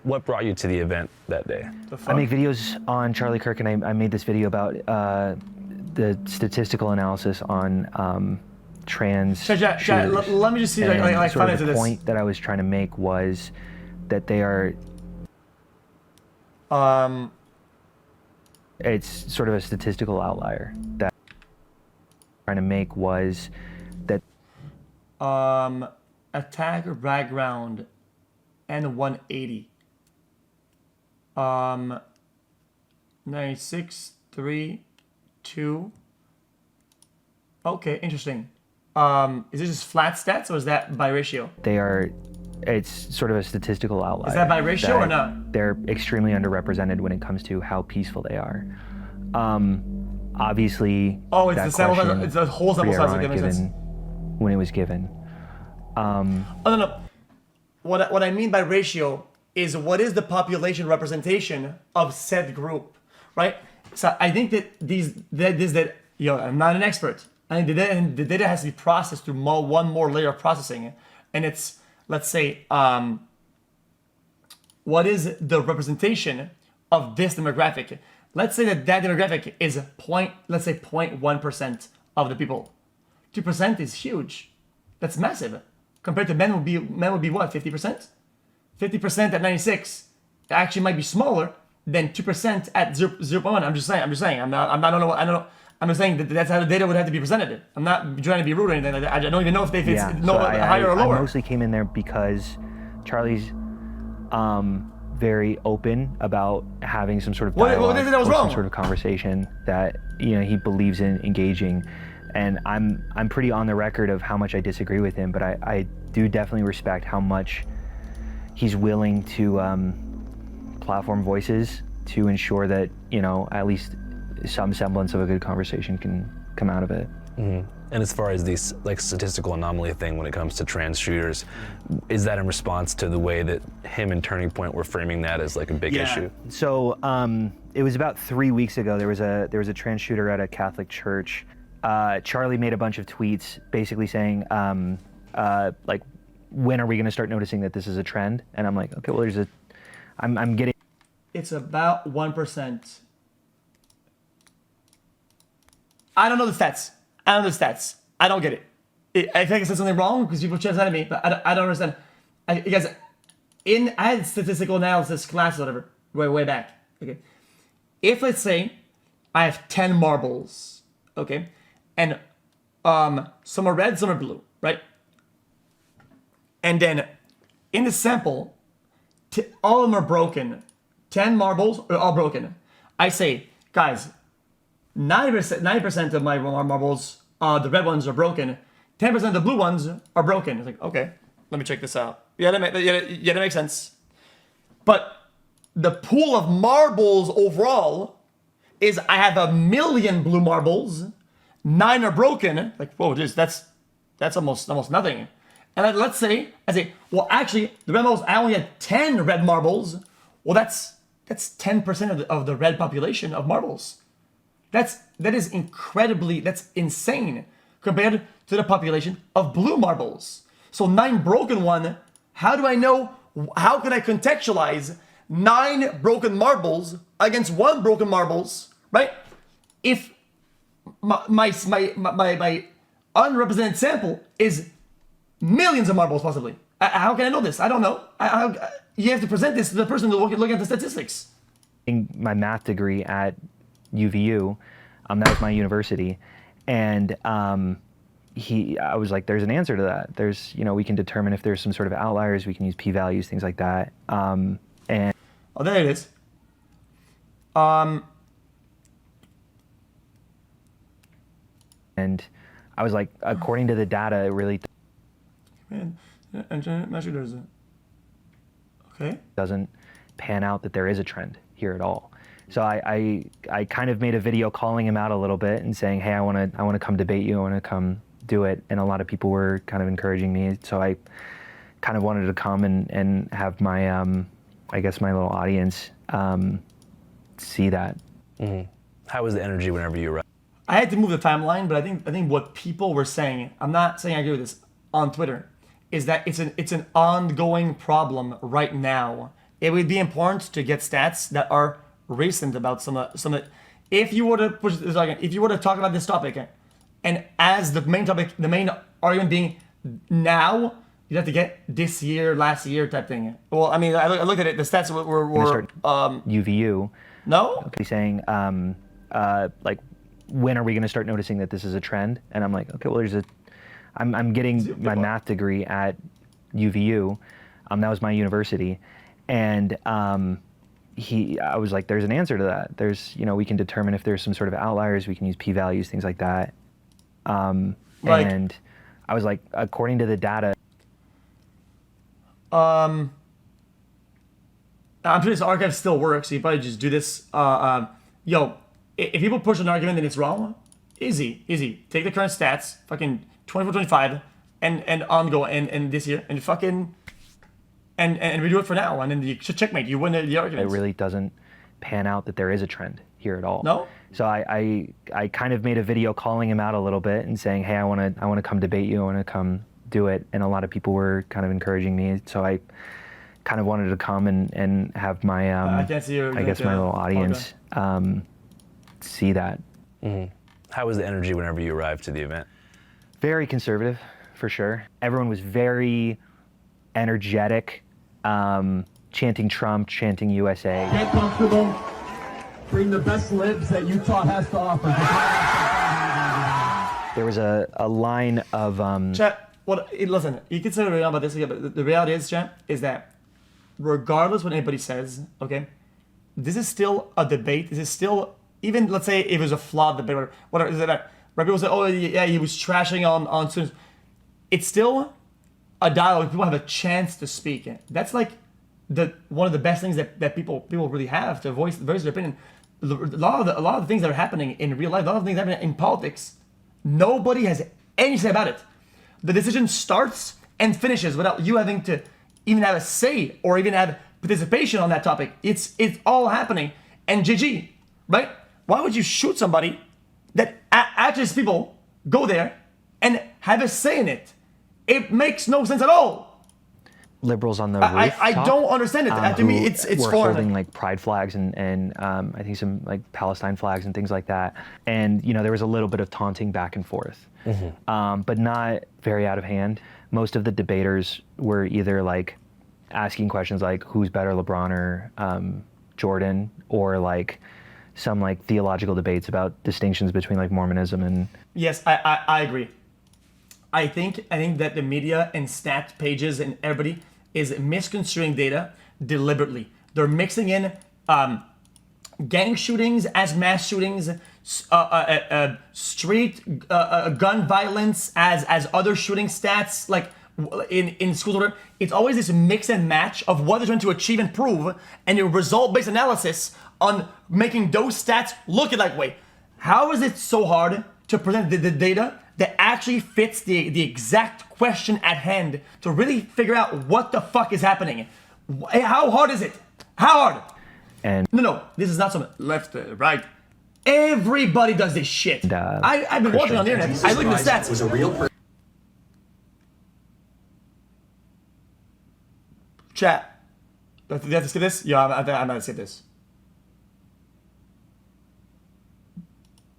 What brought you to the event that day? I make videos on Charlie Kirk, and I made this video about the statistical analysis on trans shooters. Let me just see, like sort of the point that I was trying to make was that they are. It's sort of a statistical outlier that I'm trying to make was that. Attacker background and 180. 96, 3, 2. Okay, interesting. Is this just flat stats or is that by ratio? It's sort of a statistical outlier. Is that by ratio or not? They're extremely underrepresented when it comes to how peaceful they are. Obviously. Oh, it's the sample size. It's the whole sample size. That makes sense. When it was given. Oh no. What I mean by ratio is what is the population representation of said group, right? So I think that I'm not an expert. I think the data has to be processed through one more layer of processing, and it's, let's say, what is the representation of this demographic? Let's say that demographic is 0.1% of the people. 2% is huge. That's massive. Compared to men would be what, 50%? 50% at 96 actually might be smaller than 2% at 0.1. I'm just saying. I don't know. I'm just saying that's how the data would have to be presented. I'm not trying to be rude or anything like that. I don't even know if it's higher or lower. I mostly came in there because Charlie's very open about having some sort of dialogue or some sort of conversation that he believes in engaging. And I'm pretty on the record of how much I disagree with him, but I do definitely respect how much he's willing to platform voices to ensure that at least some semblance of a good conversation can come out of it. Mm-hmm. And as far as these statistical anomaly thing when it comes to trans shooters, is that in response to the way that him and Turning Point were framing that as a big issue? So it was about 3 weeks ago. There was a trans shooter at a Catholic church. Charlie made a bunch of tweets basically saying, when are we going to start noticing that this is a trend? And I'm like, okay, well, I'm getting. It's about 1%. I don't know the stats. I don't get it. I think I said something wrong because people chased at me, but I don't understand. I had statistical analysis class or whatever, way back. Okay. If let's say I have 10 marbles, okay, and some are red, some are blue, right? And then in the sample, all of them are broken. 10 marbles are all broken. I say, guys, 90% of my marbles, the red ones are broken. 10% of the blue ones are broken. It's like, okay, let me check this out. Yeah, that makes sense. But the pool of marbles overall is I have 1 million blue marbles, 9 are broken. Like, whoa, that's almost nothing. And then let's say, I say, well, actually, the red marbles, I only had 10 red marbles. Well, that's 10% of the red population of marbles. That's insane compared to the population of blue marbles. So 9 broken one, how do I know, how can I contextualize 9 broken marbles against 1 broken marbles, right? If my unrepresented sample is millions of marbles possibly. How can I know this? I don't know. You have to present this to the person looking at the statistics. In my math degree at UVU, that was my university, and I was like, there's an answer to that. There's, we can determine if there's some sort of outliers. We can use p-values, things like that. And oh, there it is. And I was like, according to the data, it really doesn't pan out that there is a trend here at all. So I kind of made a video calling him out a little bit and saying, hey, I want to come debate you. I want to come do it. And a lot of people were kind of encouraging me. So I kind of wanted to come and have my, I guess my little audience see that. Mm-hmm. How was the energy whenever you arrived? I had to move the timeline, but I think what people were saying, I'm not saying I agree with this, on Twitter, is that it's an ongoing problem right now it would be important to get stats that are recent about some of. If you were to push this argument, if you were to talk about this topic, and as the main topic, the main argument being now, you'd have to get this year, last year type thing. Well, I mean, I looked at it. The stats were UVU. No. Okay, saying like, when are we going to start noticing that this is a trend? And I'm like, okay, well, I'm getting my math degree at UVU. That was my university, and I was like, there's an answer to that. There's, we can determine if there's some sort of outliers. We can use p-values, things like that. And I was like, according to the data. I'm sure this archive still works. So you probably just do this. If people push an argument and it's wrong, easy. Take the current stats, fucking 24-25, and ongo and this year, and fucking and redo it for now, and then you should checkmate. You win the argument. It really doesn't pan out that there is a trend here at all. No. So I kind of made a video calling him out a little bit and saying, hey, I want to come debate you. I want to come do it. And a lot of people were kind of encouraging me. So I kind of wanted to come and have my I can't see your, I guess my little audience see that. Mm-hmm. How was the energy whenever you arrived to the event? Very conservative, for sure. Everyone was very energetic, chanting Trump, chanting USA. Get comfortable. Bring the best libs that Utah has to offer. There was a line of... Chat, listen, you can say what about this, but the reality is, chat, is that regardless what anybody says, okay, this is still a debate. This is still, even, let's say, if it was a flawed debate, whatever is it that, where people say, oh, yeah, he was trashing on students. It's still a dialogue. People have a chance to speak. That's like one of the best things that people really have to voice their opinion. A lot of the things that are happening in real life, a lot of things that are happening in politics, nobody has anything to say about it. The decision starts and finishes without you having to even have a say or even have participation on that topic. It's all happening. And GG, right? Why would you shoot somebody that actually people go there and have a say in it? It makes no sense at all. Liberals on the roof. I don't understand it. To me, it's were foreign. Holding like pride flags and I think some like Palestine flags and things like that. And there was a little bit of taunting back and forth, but not very out of hand. Most of the debaters were either like asking questions like who's better, LeBron or Jordan, or like some like theological debates about distinctions between like Mormonism and. Yes, I agree. I think that the media and stat pages and everybody is misconstruing data deliberately. They're mixing in gang shootings as mass shootings, street gun violence as other shooting stats, like in schools. Order. It's always this mix and match of what they're trying to achieve and prove, and your result-based analysis on making those stats look like way. How is it so hard to present the data that actually fits the exact question at hand to really figure out what the fuck is happening? How hard is it? How hard? And No, this is not some left, right. Everybody does this shit. I've been watching on the internet. I look at the stats. Was a real Chat. Do you have to skip this? Yeah, I'm gonna skip this.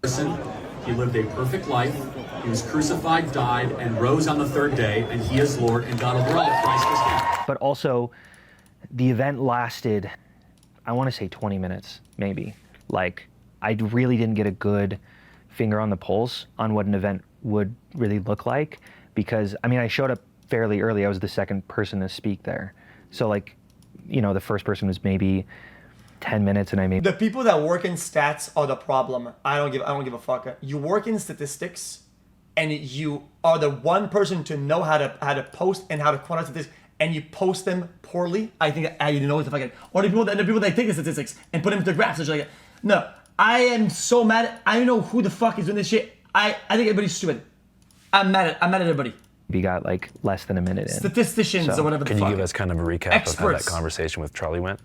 person. He lived a perfect life. He was crucified, died, and rose on the third day, and he is Lord and God over all. Christ is King. But also, the event lasted, I want to say 20 minutes, maybe. Like, I really didn't get a good finger on the pulse on what an event would really look like, because, I mean, I showed up fairly early. I was the second person to speak there. So, like, the first person was maybe 10 minutes, and I made... The people that work in stats are the problem. I don't give a fuck. You work in statistics, and you are the one person to know how to post and how to quantize statistics, and you post them poorly. I think you know what the fuck. Or the people that take the statistics and put them into graphs and shit like that. No, I am so mad. I don't know who the fuck is doing this shit. I think everybody's stupid. I'm mad at everybody. We got like less than a minute in. Statisticians or whatever the fuck. Can you give us kind of a recap of how that Experts. conversation with Charlie went?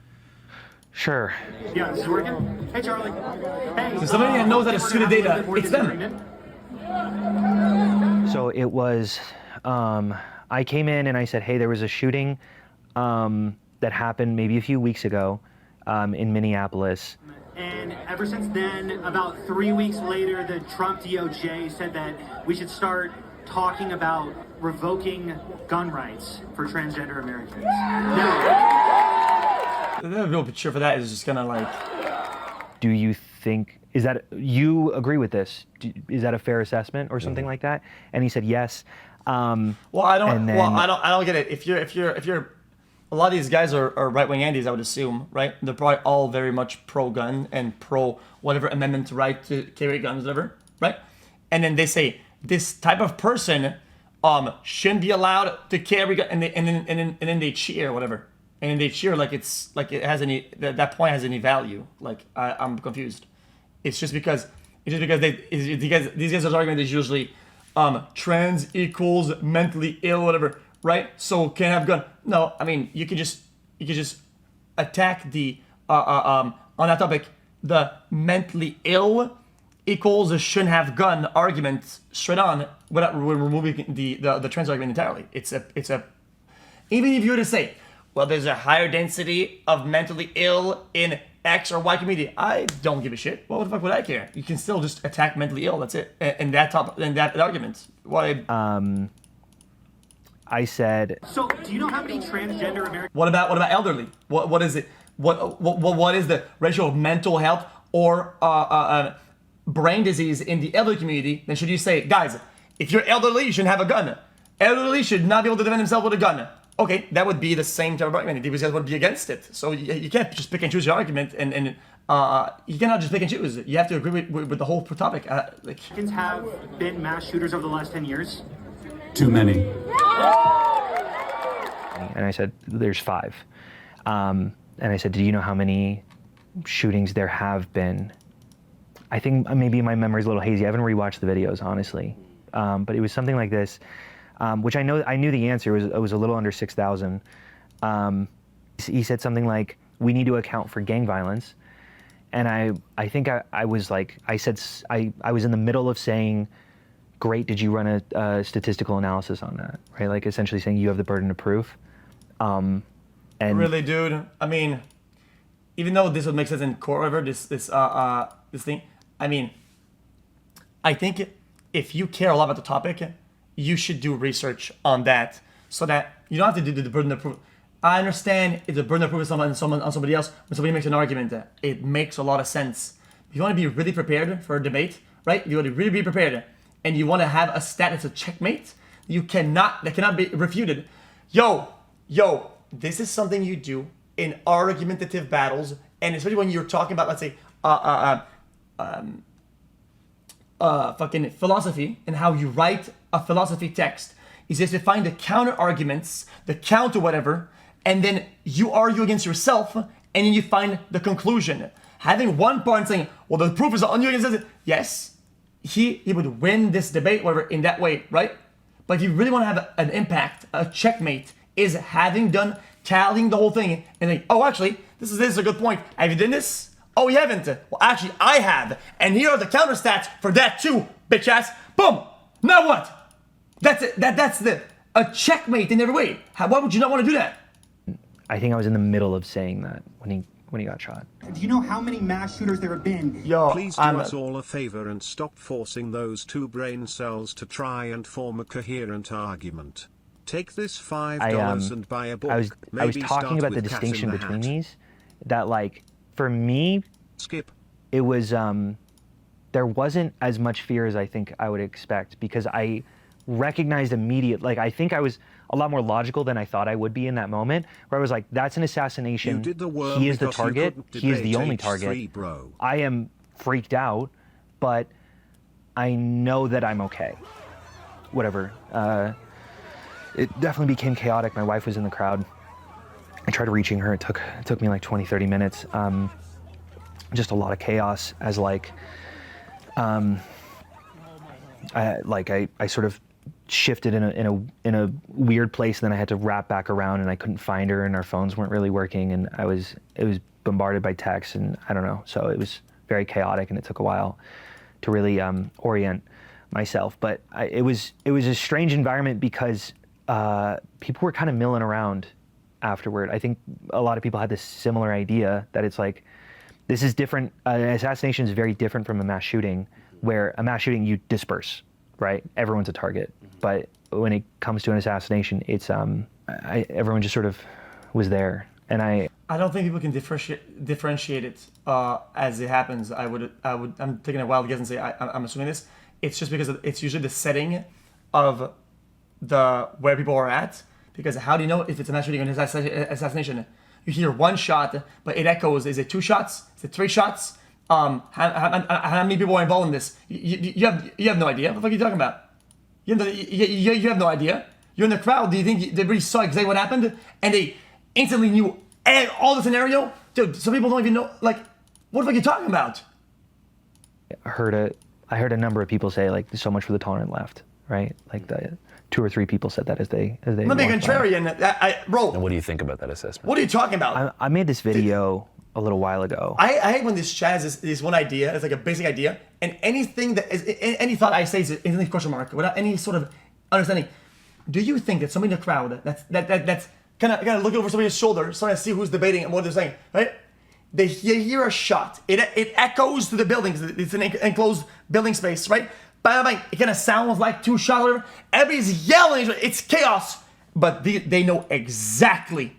Sure. Yeah, this is working. Hey, Charlie. Hey. So somebody that knows how to skew the data, it's them. So it was, I came in and I said, hey, there was a shooting that happened maybe a few weeks ago in Minneapolis. And ever since then, about 3 weeks later, the Trump DOJ said that we should start talking about revoking gun rights for transgender Americans. Now, The real picture for that is just gonna like. Do you think, is that, you agree with this? Is that a fair assessment or something like that? And he said yes. Well, I don't get it. If you're, a lot of these guys are right-wing Andes, I would assume, right? They're probably all very much pro-gun and pro whatever amendment to right to carry guns, whatever, right? And then they say this type of person shouldn't be allowed to carry gun, and then they cheer, whatever, and then they cheer like it's like it has any that point has any value. Like I'm confused. It's just because these guys' argument is usually trans equals mentally ill, whatever. Right, so can't have gun. No, I mean you could just attack the on that topic. The mentally ill equals shouldn't have gun argument straight on without removing the trans argument entirely. It's a even if you were to say, well, there's a higher density of mentally ill in X or Y community. I don't give a shit. What the fuck would I care? You can still just attack mentally ill. That's it. And that argument. Why? I said. so do you know how many transgender Americans? What about elderly? What is it? What is the ratio of mental health or brain disease in the elderly community? Then should you say, guys, if you're elderly, you shouldn't have a gun. Elderly should not be able to defend themselves with a gun. Okay, that would be the same type of argument. These guys would be against it. So you can't just pick and choose your argument, and you cannot just pick and choose. You have to agree with the whole topic. Americans have been mass shooters over the last 10 years? Too many. And I said, there's 5. And I said, do you know how many shootings there have been? I think maybe my memory's a little hazy. I haven't rewatched the videos, honestly. But it was something like this, which I knew the answer. It was a little under 6,000. He said something like, we need to account for gang violence. And I think I was like, I was in the middle of saying, great, did you run a statistical analysis on that, right? Like essentially saying you have the burden of proof. And really, dude. I mean, even though this would make sense in court, whatever this thing. I mean, I think if you care a lot about the topic, you should do research on that so that you don't have to do the burden of proof. I understand if the burden of proof is on somebody else. When somebody makes an argument, it makes a lot of sense. If you want to be really prepared for a debate, right? You want to really be prepared, and you want to have a stat that's a checkmate. That cannot be refuted. Yo, this is something you do in argumentative battles, and especially when you're talking about, let's say, fucking philosophy and how you write a philosophy text. Is just to find the counter arguments, the counter whatever, and then you argue against yourself, and then you find the conclusion. Having one part saying, well, the proof is on you against it. Yes, he would win this debate, whatever, in that way, right? But if you really want to have an impact, a checkmate, is having done tallying the whole thing and like, oh, actually, this is a good point. Have you done this? Oh, you haven't. Well, actually, I have. And here are the counter stats for that too, bitch ass. Boom. Now what? That's it. That's a checkmate in every way. Why would you not want to do that? I think I was in the middle of saying that when he got shot. Do you know how many mass shooters there have been? Yo, please do us all a favor and stop forcing those 2 brain cells to try and form a coherent argument. Take this $5 and buy a book. I was talking about the distinction between these. That, like, for me, it was there wasn't as much fear as I think I would expect, because I recognized I think I was a lot more logical than I thought I would be in that moment, where I was like, that's an assassination. He is the target. He is the only target. I am freaked out, but I know that I'm okay. Whatever. It definitely became chaotic. My wife was in the crowd. I tried reaching her. It took me like 20, 30 minutes. Just a lot of chaos as I sort of shifted in a weird place, and then I had to wrap back around, and I couldn't find her, and our phones weren't really working, and it was bombarded by texts, and I don't know. So it was very chaotic, and it took a while to really orient myself. But it was a strange environment because people were kind of milling around afterward. I think a lot of people had this similar idea that it's like, this is different. An assassination is very different from a mass shooting, where a mass shooting you disperse, right? Everyone's a target. But when it comes to an assassination, it's everyone just sort of was there. And I don't think people can differentiate it as it happens. I'm taking a wild guess and say I'm assuming this. It's just because it's usually the setting of where people are at. Because how do you know if it's a mass shooting or an assassination? You hear one shot, but it echoes. Is it 2 shots? Is it 3 shots? How many people are involved in this? You have no idea. What the fuck are you talking about? You have no idea. You're in the crowd. Do you think they really saw exactly what happened and they instantly knew all the scenario? Dude, some people don't even know. Like, what the fuck are you talking about? I heard a number of people say like, "There's so much for the tolerant left," right? Like 2 or 3 people said that as they. I'm not being contrarian, bro. And what do you think about that assessment? What are you talking about? I made this video a little while ago. I hate when this chat is this one idea. It's like a basic idea, and anything that is any thought I say is instantly question mark without any sort of understanding. Do you think that somebody in the crowd that's kind of looking over somebody's shoulder, trying to see who's debating and what they're saying, right? They hear a shot. It echoes to the buildings. It's an enclosed building space, right? Bang, bang. It kind of sounds like 2 shots, whatever. Everybody's yelling. It's chaos. But they know exactly.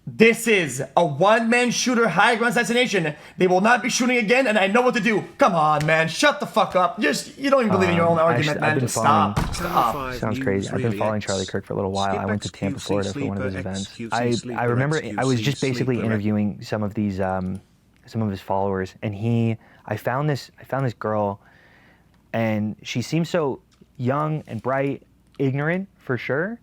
This is a one-man shooter high-ground assassination. They will not be shooting again, and I know what to do. Come on, man. Shut the fuck up. You don't even believe in your own argument, man. Just stop. Sounds crazy. I've been following Charlie Kirk for a little while. I went to Tampa, Florida for one of his events. I remember I was just basically interviewing some of these, some of his followers, and I found this girl, and she seemed so young and bright, ignorant for sure.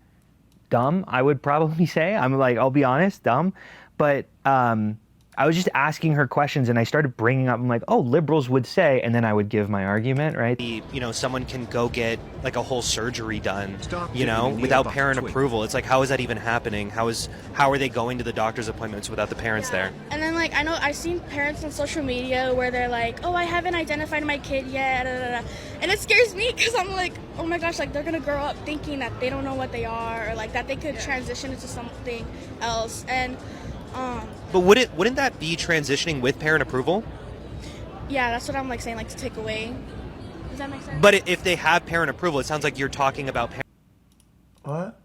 Dumb, I would probably say. I'll be honest, dumb. But I was just asking her questions, and I started bringing up, I'm like, oh, liberals would say, and then I would give my argument, right? Someone can go get like a whole surgery done, without parent approval. It's like, how is that even happening? How are they going to the doctor's appointments without the parents there? And then I know I've seen parents on social media where they're like, oh, I haven't identified my kid yet, and it scares me because I'm like, oh my gosh, they're gonna grow up thinking that they don't know what they are, or that they could transition into something else, and But wouldn't that be transitioning with parent approval? Yeah, that's what I'm saying, to take away. Does that make sense? But if they have parent approval, it sounds like you're talking about What?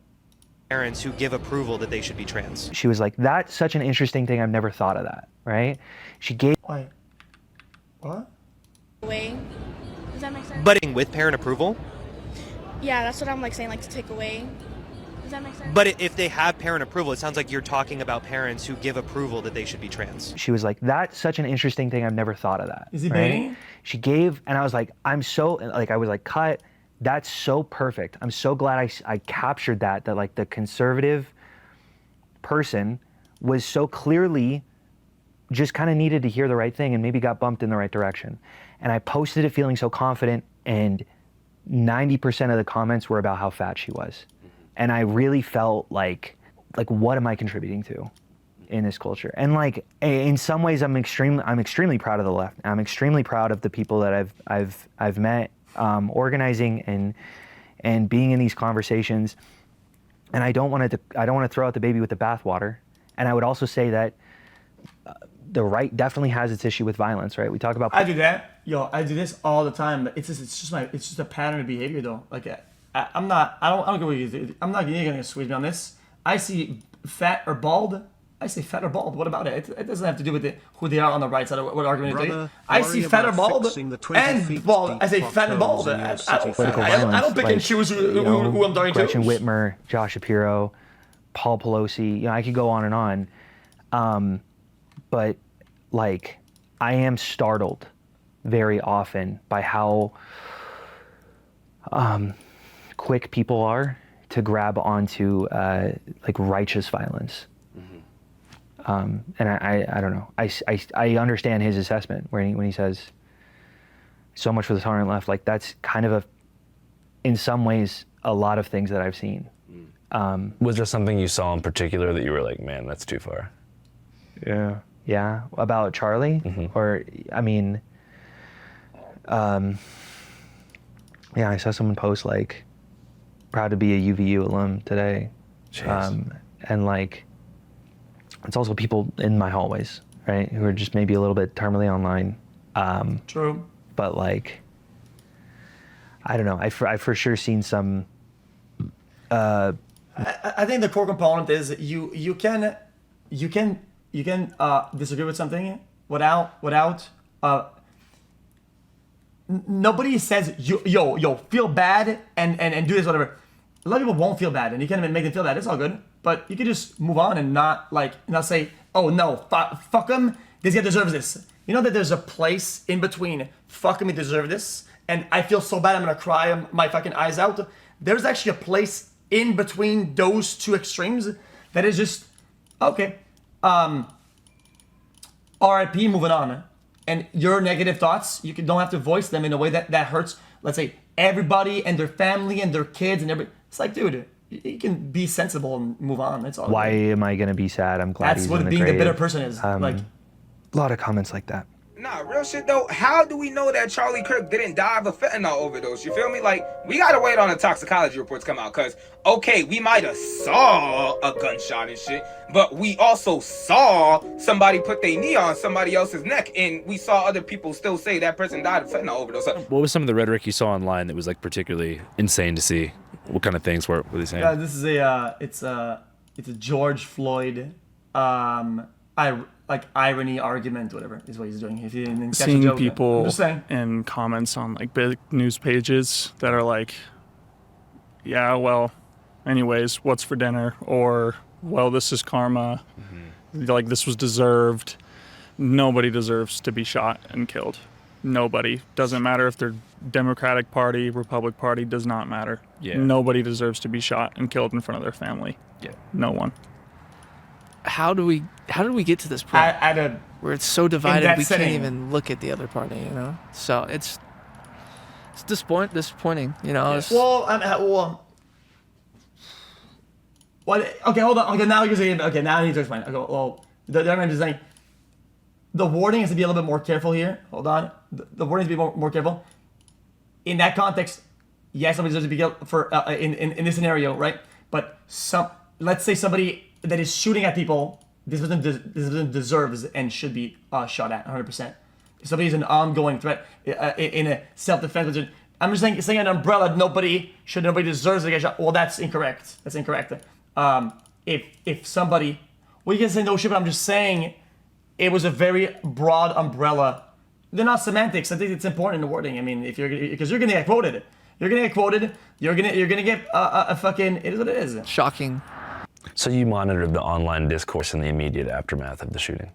Parents who give approval that they should be trans. She was like, that's such an interesting thing. I've never thought of that, right? She gave. Wait. What? Away. Does that make sense? But with parent approval? Yeah, that's what I'm saying, to take away. Does that make sense? But if they have parent approval, it sounds like you're talking about parents who give approval that they should be trans. She was like, that's such an interesting thing. I've never thought of that. Is he right? baiting? She gave, and I was like, I was like, cut. That's so perfect. I'm so glad I captured that the conservative person was so clearly just kind of needed to hear the right thing and maybe got bumped in the right direction. And I posted it feeling so confident, and 90% of the comments were about how fat she was. And I really felt like what am I contributing to in this culture? And in some ways, I'm extremely proud of the left. I'm extremely proud of the people that I've met, organizing and being in these conversations. And I don't want to throw out the baby with the bathwater. And I would also say that the right definitely has its issue with violence, right? We talk about. I do that. I do this all the time. But it's just a pattern of behavior, though. I don't care what you do. You're gonna squeeze me on this. I see fat or bald. I say fat or bald. What about it? It doesn't have to do with who they are on the right side of what argument they do. I see fat or bald and bald. I say fat and bald. I don't pick and choose who I'm talking to. Gretchen Whitmer, Josh Shapiro, Paul Pelosi. I could go on and on. But I am startled very often by how quick people are to grab onto righteous violence. Mm-hmm. And I don't know. I understand his assessment when he says so much for the tolerant left. That's kind of in some ways a lot of things that I've seen. Was there something you saw in particular that you were like, man, that's too far? Yeah, about Charlie? Mm-hmm. Or, I saw someone post proud to be a UVU alum today. And it's also people in my hallways, right, who are just maybe a little bit terminally online. True. But like, I don't know. I've for sure seen some. I think the core component is you can disagree with something without nobody says yo feel bad and do this, whatever. A lot of people won't feel bad, and you can't even make them feel bad. It's all good, but you can just move on and not say, oh no, fuck him, this guy deserves this. You know that there's a place in between fuck him, he deserves this, and I feel so bad I'm gonna cry my fucking eyes out. There's actually a place in between those two extremes that is just okay. RIP, moving on. And your negative thoughts, don't have to voice them in a way that hurts, let's say, everybody and their family and their kids and everybody. It's like, dude, you can be sensible and move on. That's all. Why am I gonna be sad? I'm glad that's he's what in the being grave. the bitter person is. Like, a lot of comments like that. Nah, real shit though, how do we know that Charlie Kirk didn't die of a fentanyl overdose? You feel me? Like, we gotta wait on the toxicology reports come out, cause, okay, we might have saw a gunshot and shit, but we also saw somebody put their knee on somebody else's neck, and we saw other people still say that person died of fentanyl overdose. What was some of the rhetoric you saw online that was like particularly insane to see? What kind of things were they saying? yeah, this is it's a George Floyd, irony argument, whatever is what he's doing. If you didn't catch the Seeing joke, people I'm just saying. in comments on like big news pages that are like, yeah, well, anyways, what's for dinner? Or, well, this is karma. Like, this was deserved. Nobody deserves to be shot and killed. Nobody. Doesn't matter if they're Democratic Party, Republic Party, does not matter. Yeah. Nobody deserves to be shot and killed in front of their family. Yeah. No one. How did we get to this point where it's so divided we can't even look at the other party, you know? So it's disappointing, you know. Okay, hold on. Okay, now you say. Okay, now I need to explain. Okay, well, I'm just saying. The wording has to be a little bit more careful here. Hold on. The wording has to be more careful. In that context, yes, somebody deserves to be killed for in this scenario, right? But let's say somebody that is shooting at people, this person deserves and should be shot at 100%. If somebody's an ongoing threat in a self-defense, I'm just saying an umbrella. Nobody deserves to get shot. Well, that's incorrect. That's incorrect. If somebody, well, you can say no shit, but I'm just saying it was a very broad umbrella. They're not semantics. I think it's important in the wording. I mean, because you're gonna get quoted. You're gonna get a fucking. It is what it is. Shocking. So you monitored the online discourse in the immediate aftermath of the shooting?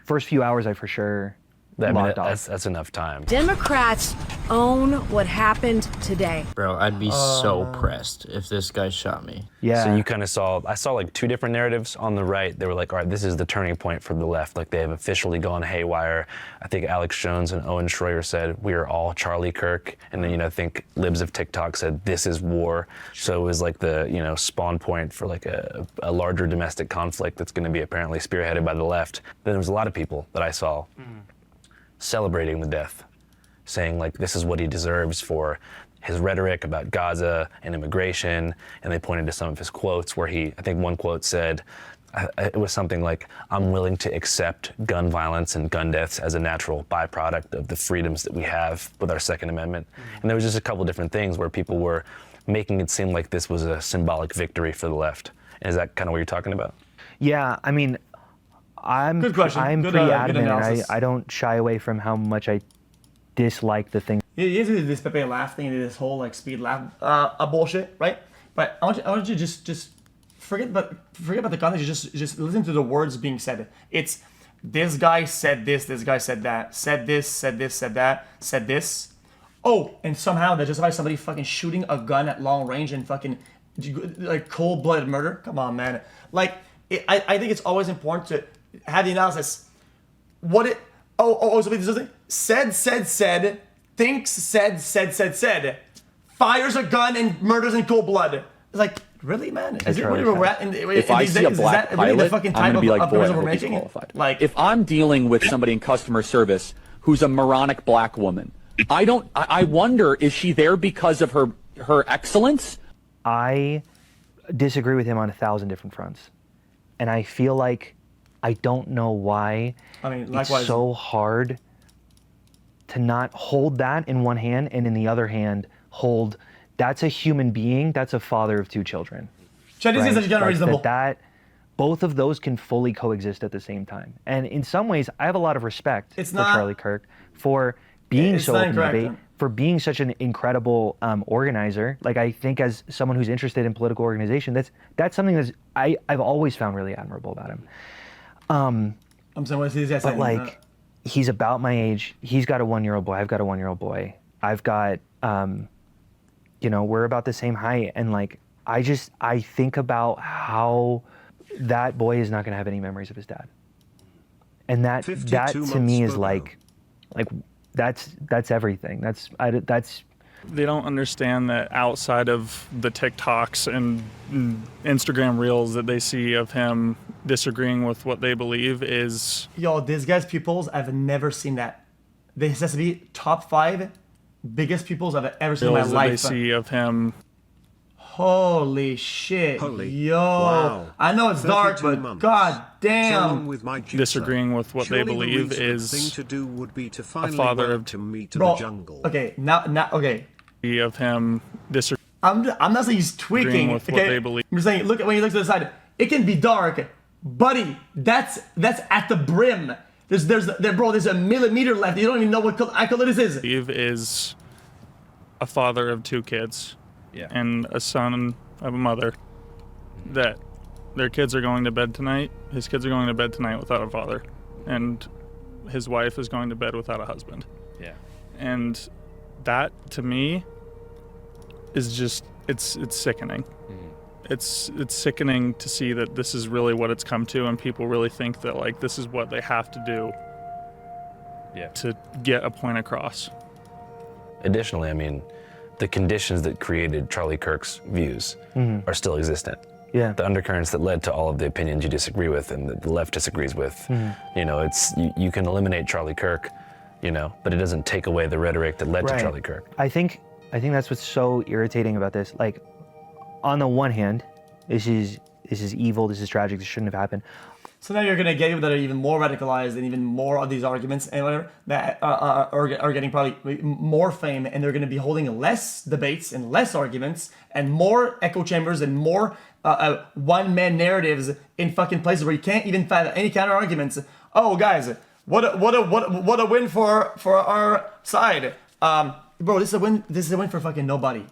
First few hours, I for sure logged off. That's enough time. Democrats own what happened today. Bro, I'd be so pressed if this guy shot me. Yeah. So you kind of I saw like two different narratives. On the right, they were like, all right, this is the turning point for the left. Like, they have officially gone haywire. I think Alex Jones and Owen Schroyer said, we are all Charlie Kirk. And then, I think libs of TikTok said, this is war. So it was like the, spawn point for like a larger domestic conflict that's going to be apparently spearheaded by the left. Then there was a lot of people that I saw celebrating the death, saying like this is what he deserves for his rhetoric about Gaza and immigration, and they pointed to some of his quotes where I think one quote said, it was something like, I'm willing to accept gun violence and gun deaths as a natural byproduct of the freedoms that we have with our Second Amendment. And there was just a couple different things where people were making it seem like this was a symbolic victory for the left. And is that kind of what you're talking about? Yeah, I mean, I'm Good question. I'm Good, pretty good adamant, and analysis. I don't shy away from how much I dislike the thing. You did this Pepe laugh thing, this whole like speed laugh bullshit, right? But I want you to just forget about the context. You just listen to the words being said. It's this guy said this guy said that, said this, said that, said this. Oh, and somehow that justifies somebody fucking shooting a gun at long range and fucking like cold-blooded murder. Come on, man. Like I think it's always important to have the analysis. So somebody does something. Said, thinks, said, fires a gun and murders in cold blood. It's like, really, man? Is it really where we're at? If I see a black pilot, I'm going to be like, boy, I hope he's qualified. Like, if I'm dealing with somebody in customer service who's a moronic black woman, I wonder, is she there because of her excellence? I disagree with him on 1,000 different fronts. And I feel like I don't know why it's so hard to not hold that in one hand and in the other hand hold that's a human being, that's a father of 2 children. This is reasonable. That both of those can fully coexist at the same time. And in some ways, I have a lot of respect for Charlie Kirk for being so open to debate, for being such an incredible organizer. Like, I think as someone who's interested in political organization, that's something that I've always found really admirable about him. But like, he's about my age. He's got a 1-year-old boy. I've got a 1-year-old boy. I've got, we're about the same height. And like, I think about how that boy is not going to have any memories of his dad. And that to me is like that's everything. That's they don't understand that outside of the TikToks and Instagram reels that they see of him disagreeing with what they believe is... Yo, this guy's pupils, I've never seen that. This has to be top 5 biggest pupils I've ever seen in my life. They see of him... Holy shit. Yo. Wow. I know it's dark, but god damn. Disagreeing with what they believe is a father of... Okay, now, okay. Of him I'm not saying he's tweaking with what they believe. I'm saying when you look to the side, it can be dark, buddy. That's at the brim. There's a millimeter left. You don't even know what color this is. Is a father of 2 kids, and a son of a mother. That their kids are going to bed tonight. His kids are going to bed tonight without a father, and his wife is going to bed without a husband. Yeah, and that to me is just it's sickening. It's sickening to see that this is really what it's come to, and people really think that like this is what they have to do to get a point across. Additionally, I mean, the conditions that created Charlie Kirk's views are still existent. Yeah. The undercurrents that led to all of the opinions you disagree with and that the left disagrees with. It's you can eliminate Charlie Kirk, but it doesn't take away the rhetoric that led to Charlie Kirk. I think that's what's so irritating about this. Like, on the one hand, this is evil, this is tragic, this shouldn't have happened. So now you're gonna get people that are even more radicalized and even more of these arguments and whatever that are getting probably more fame, and they're gonna be holding less debates and less arguments and more echo chambers and more one-man narratives in fucking places where you can't even find any counter arguments. Oh, guys, what a win for our side. Bro, this is a win. This is a win for fucking nobody.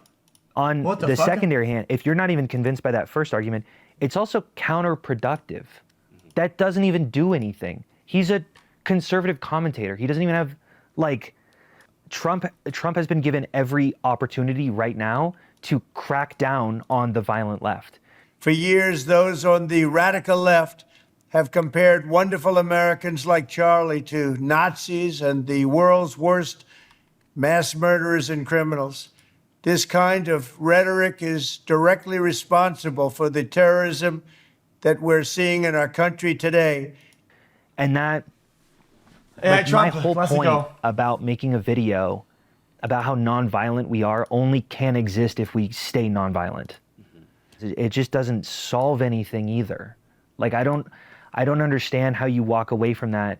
On the secondary hand, if you're not even convinced by that first argument, it's also counterproductive. That doesn't even do anything. He's a conservative commentator. He doesn't even have, like, Trump has been given every opportunity right now to crack down on the violent left. For years, those on the radical left have compared wonderful Americans like Charlie to Nazis and the world's worst mass murderers and criminals. This kind of rhetoric is directly responsible for the terrorism that we're seeing in our country today. And that, my whole point about making a video about how nonviolent we are only can exist if we stay nonviolent. It just doesn't solve anything either. Like, I don't understand how you walk away from that.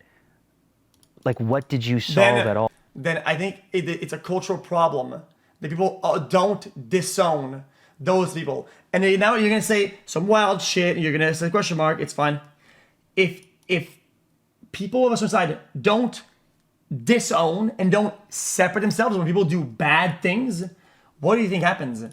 Like, what did you solve at all? Then I think it's a cultural problem that people don't disown those people. And then now you're gonna say some wild shit, and you're gonna say question mark. It's fine. If people of a certain side don't disown and don't separate themselves when people do bad things, what do you think happens?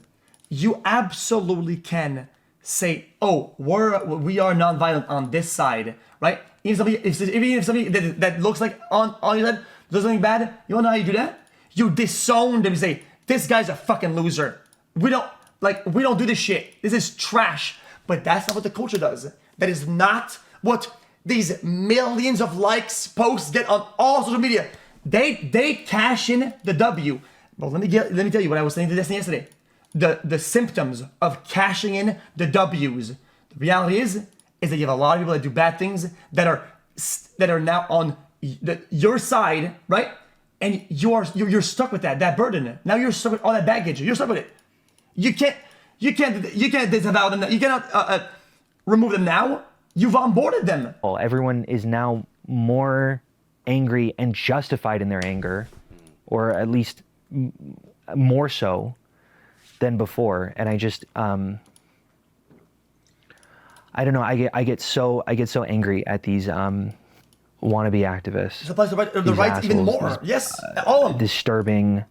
You absolutely can say, "Oh, we are nonviolent on this side," right? Even if somebody that looks like on your side does something bad, you wanna know how you do that? You disown them and say, "This guy's a fucking loser. We don't do this shit. This is trash." But that's not what the culture does. That is not what these millions of likes posts get on all social media. They cash in the W. But let me tell you what I was saying to Destiny yesterday. The symptoms of cashing in the W's. The reality is that you have a lot of people that do bad things that are now on your side, right? And you're stuck with that burden. Now you're stuck with all that baggage. You're stuck with it. You can't disavow them. You cannot remove them now. You've onboarded them. Well, everyone is now more angry and justified in their anger, or at least more so than before. And I just, I don't know. I get so angry at these wannabe activists. It applies to the rights even more. Yes, all of them. Disturbing.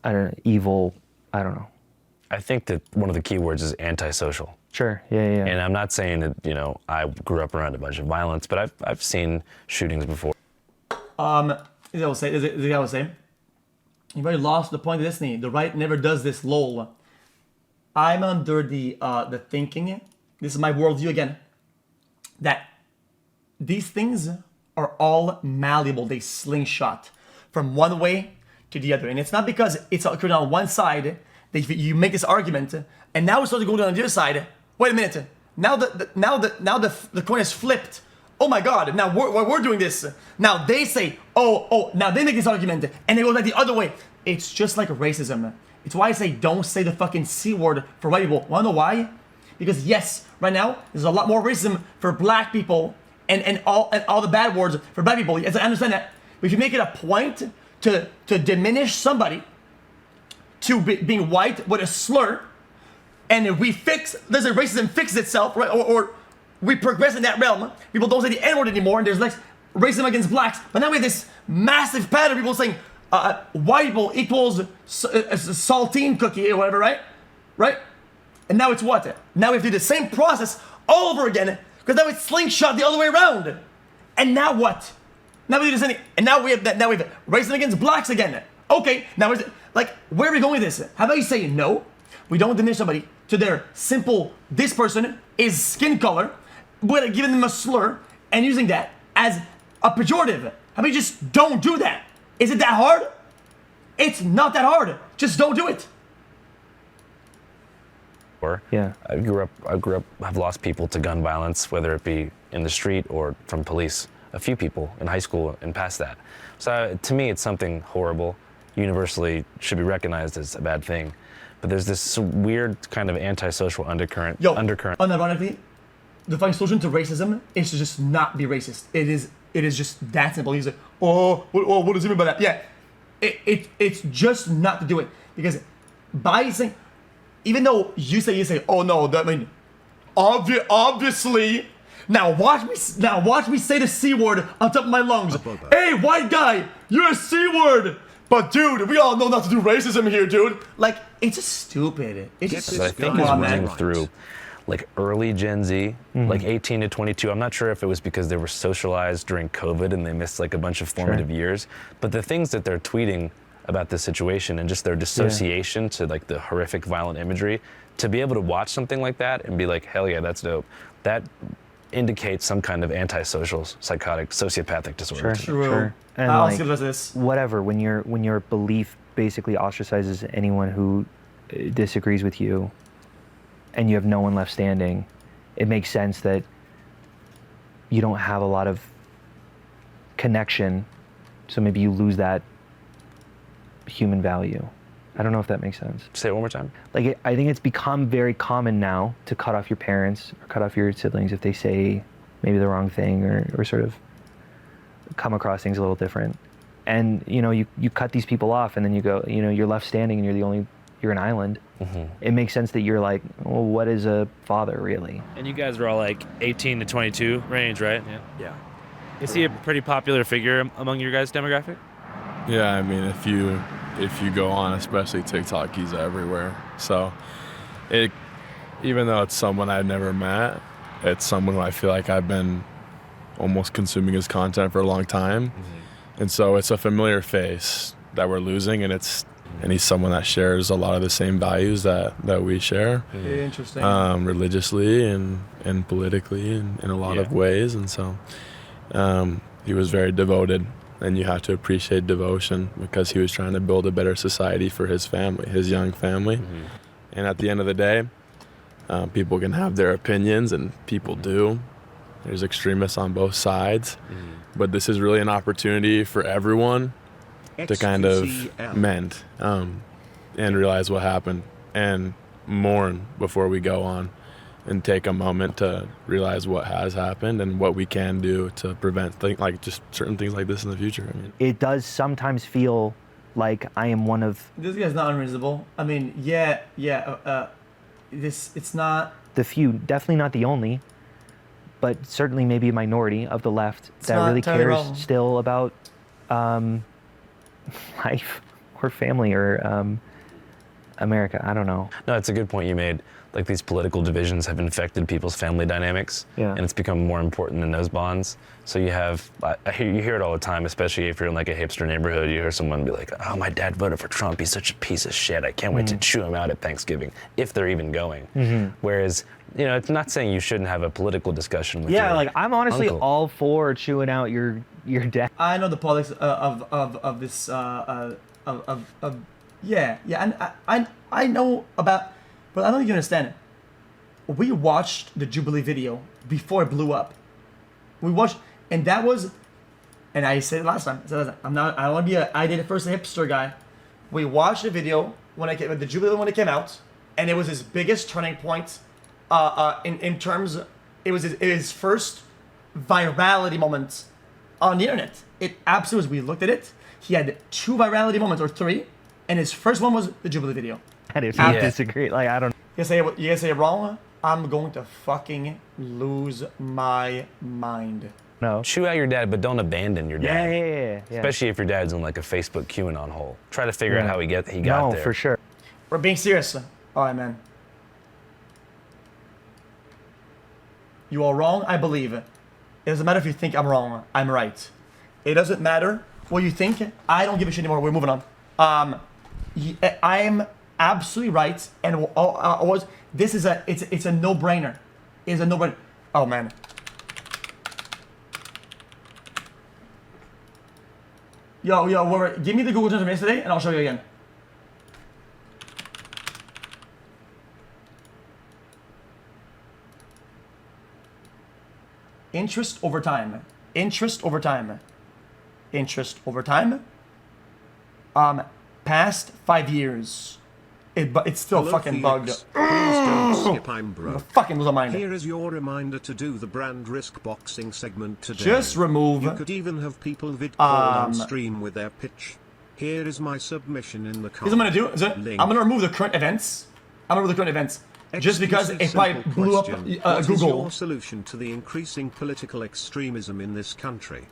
I don't know. Evil. I don't know. I think that one of the key words is antisocial. Sure. Yeah. And I'm not saying that, you know, I grew up around a bunch of violence, but I've seen shootings before. Is that what I was saying? You've already lost the point of listening. The right never does this, lol. I'm under the thinking, this is my worldview again, that these things are all malleable. They slingshot from one way to the other. And it's not because it's occurred on one side that you make this argument, and now it's supposed to go down the other side. Wait a minute. Now the coin is flipped. Oh my God! Now we're doing this. Now they say, oh. Now they make this argument, and they go like the other way. It's just like racism. It's why I say don't say the fucking C word for white people. Wanna know why? Because yes, right now there's a lot more racism for black people, and all the bad words for black people. Yes, I understand that. But if you make it a point to diminish somebody to being white with a slur, and if there's a racism fixes itself, right? Or we progress in that realm. People don't say the N-word anymore, and there's less racism against blacks. But now we have this massive pattern of people saying white people equals a saltine cookie or whatever, right? Right? And now it's what? Now we have to do the same process all over again, because now it's slingshot the other way around. And now what? Now we do the same thing. And now we have racism against blacks again. Okay, now where are we going with this? How about you say no? We don't diminish somebody to their simple, this person is skin color, but giving them a slur and using that as a pejorative. How about you just don't do that? Is it that hard? It's not that hard. Just don't do it. Yeah. I grew up, I've lost people to gun violence, whether it be in the street or from police. A few people in high school and past that. So to me, it's something horrible. Universally should be recognized as a bad thing. But there's this weird kind of antisocial undercurrent. Unironically, the fucking solution to racism is to just not be racist. It is just that simple. He's like, what does he mean by that? Yeah, it's just not to do it, because by saying, even though you say, oh no, that mean obviously. Now watch me say the C word on top of my lungs. Hey, white guy, you're a C word. But dude, we all know not to do racism here, dude. Like, it's just stupid. It's just I think it's running through like early Gen Z, like 18 to 22. I'm not sure if it was because they were socialized during COVID and they missed like a bunch of formative years. But the things that they're tweeting about this situation and just their dissociation to like the horrific violent imagery, to be able to watch something like that and be like, hell yeah, that's dope. That indicates some kind of antisocial, psychotic, sociopathic disorder. Sure. And whatever, when your belief basically ostracizes anyone who disagrees with you, and you have no one left standing, it makes sense that you don't have a lot of connection, so maybe you lose that human value. I don't know if that makes sense. Say it one more time. Like, I think it's become very common now to cut off your parents or cut off your siblings if they say maybe the wrong thing or sort of come across things a little different. And, you know, you cut these people off and then you go, you know, you're left standing and you're an island. Mm-hmm. It makes sense that you're like, well, what is a father really? And you guys are all like 18 to 22 range, right? Yeah. Is he a pretty popular figure among your guys' demographic? Yeah, I mean, if you go on, especially TikTok, he's everywhere. So, even though it's someone I've never met, it's someone who I feel like I've been almost consuming his content for a long time. Mm-hmm. And so it's a familiar face that we're losing, and he's someone that shares a lot of the same values that we share. Interesting. Religiously and politically in a lot of ways. And so he was very devoted. And you have to appreciate devotion, because he was trying to build a better society for his family, his young family. Mm-hmm. And at the end of the day, people can have their opinions, and people do. There's extremists on both sides. Mm-hmm. But this is really an opportunity for everyone to kind of mend and realize what happened. And mourn before we go on and take a moment to realize what has happened and what we can do to prevent just certain things like this in the future. I mean, it does sometimes feel like I am one of... This guy's not unreasonable. I mean, it's not... The few, definitely not the only, but certainly maybe a minority of the left that really cares still about life or family or America. I don't know. No, it's a good point you made. Like, these political divisions have infected people's family dynamics, and it's become more important than those bonds. So you have, you hear it all the time, especially if you're in like a hipster neighborhood. You hear someone be like, "Oh, my dad voted for Trump. He's such a piece of shit. I can't wait to chew him out at Thanksgiving," if they're even going. Whereas, you know, it's not saying you shouldn't have a political discussion with your like I'm honestly uncle. all for chewing out your dad. I know the politics of this and I know about, but I don't think you understand. We watched the Jubilee video before it blew up. We watched, and that was, and I said it last time. I don't want to be I did it first a hipster guy. We watched the video when the Jubilee when it came out, and it was his biggest turning point. In terms, it was his first virality moment on the internet. It absolutely was. We looked at it. He had 2 virality moments or 3, and his first one was the Jubilee video. And if you disagree, like I don't. You guys say it wrong. I'm going to fucking lose my mind. No. Chew out your dad, but don't abandon your dad. Yeah. Especially if your dad's in like a Facebook QAnon hole. Try to figure out how he got there. No, for sure. We're being serious. All right, man. You are wrong, I believe. It doesn't matter if you think I'm wrong. I'm right. It doesn't matter what you think. I don't give a shit anymore. We're moving on. I'm absolutely right, and it's a no-brainer. It's a no-brainer. Oh man. Yo, give me the Google Trends from yesterday, and I'll show you again. Interest over time. Past 5 years. But it's still fucking bugged. Please don't skip, I'm broke. Fucking lose my mind. Here is your reminder to do the brand risk boxing segment today. Just remove. You could even have people vid call on stream with their pitch. Here is my submission in the comments. Here's what I'm gonna do. I'm gonna remove the current events. Just because it probably blew up Google. What is your solution to the increasing political extremism in this country?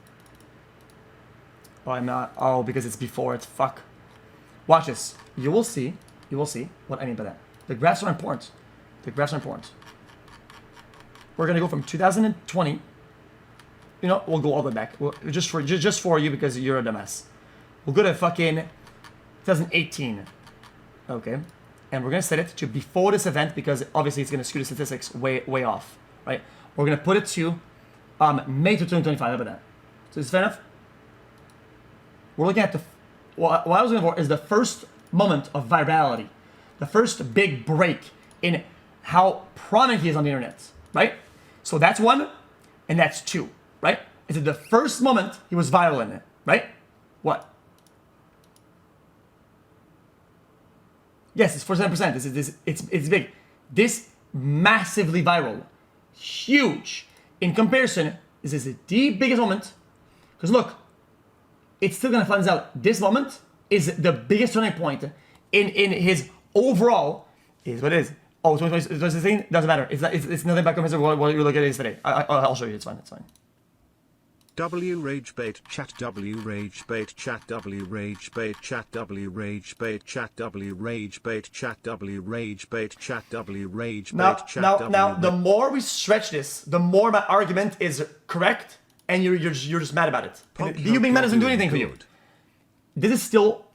Oh, I'm not. Oh, because it's before. It's fuck. Watch this. You will see what I mean by that. The graphs are important. We're gonna go from 2020. You know, we'll go all the way back. Just for you because you're a dumbass. We'll go to fucking 2018. Okay. And we're going to set it to before this event because obviously it's going to skew the statistics way off, right? We're going to put it to May 2025, how about that? So it's fair enough? We're looking at what I was looking for is the first moment of virality, the first big break in how prominent he is on the internet, right? So that's 1, and that's 2, right? Is it the first moment he was viral in it, right? What? Yes, it's 47%. It's big. This massively viral, huge. In comparison, this is the biggest moment. Because look, it's still gonna flatten out. This moment is the biggest turning point in his overall. Is what it is. Oh, 2016 doesn't matter. It's nothing back compared to what you look at yesterday. I'll show you. It's fine. W rage bait chat W rage bait chat W rage bait chat W rage bait chat W rage bait chat W rage bait chat W rage bait chat W. Now, the more we stretch this, the more my argument is correct, and you're just mad about it. You being mad doesn't do anything for you. This is still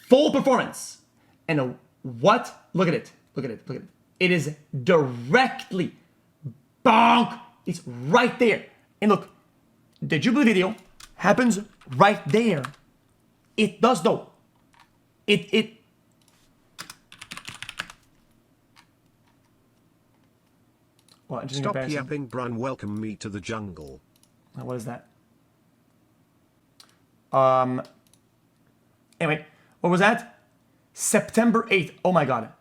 full performance, and what? Look at it. It is directly bonk. It's right there, and look. The Jubilee video happens right there. It does though. It. What? Stop yapping, Bran. Welcome me to the jungle. What is that? Anyway, what was that? September 8th. Oh my god.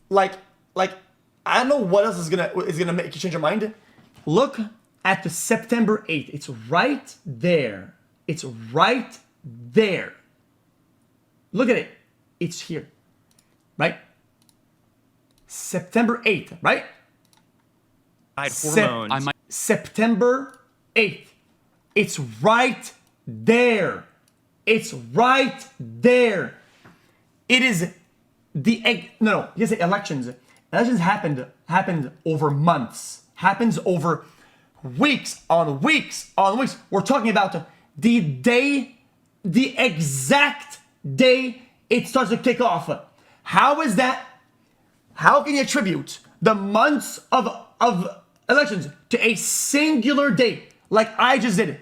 like, I don't know what else is gonna make you change your mind. Look at the September 8th. It's right there. It's right there. Look at it. It's here. Right? September 8th, right? September 8th. It's right there. It's right there. It is you can say elections. Elections happened over months. Happens over weeks on weeks on weeks. We're talking about the day, the exact day it starts to kick off. How is that? How can you attribute the months of elections to a singular date like I just did?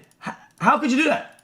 How could you do that?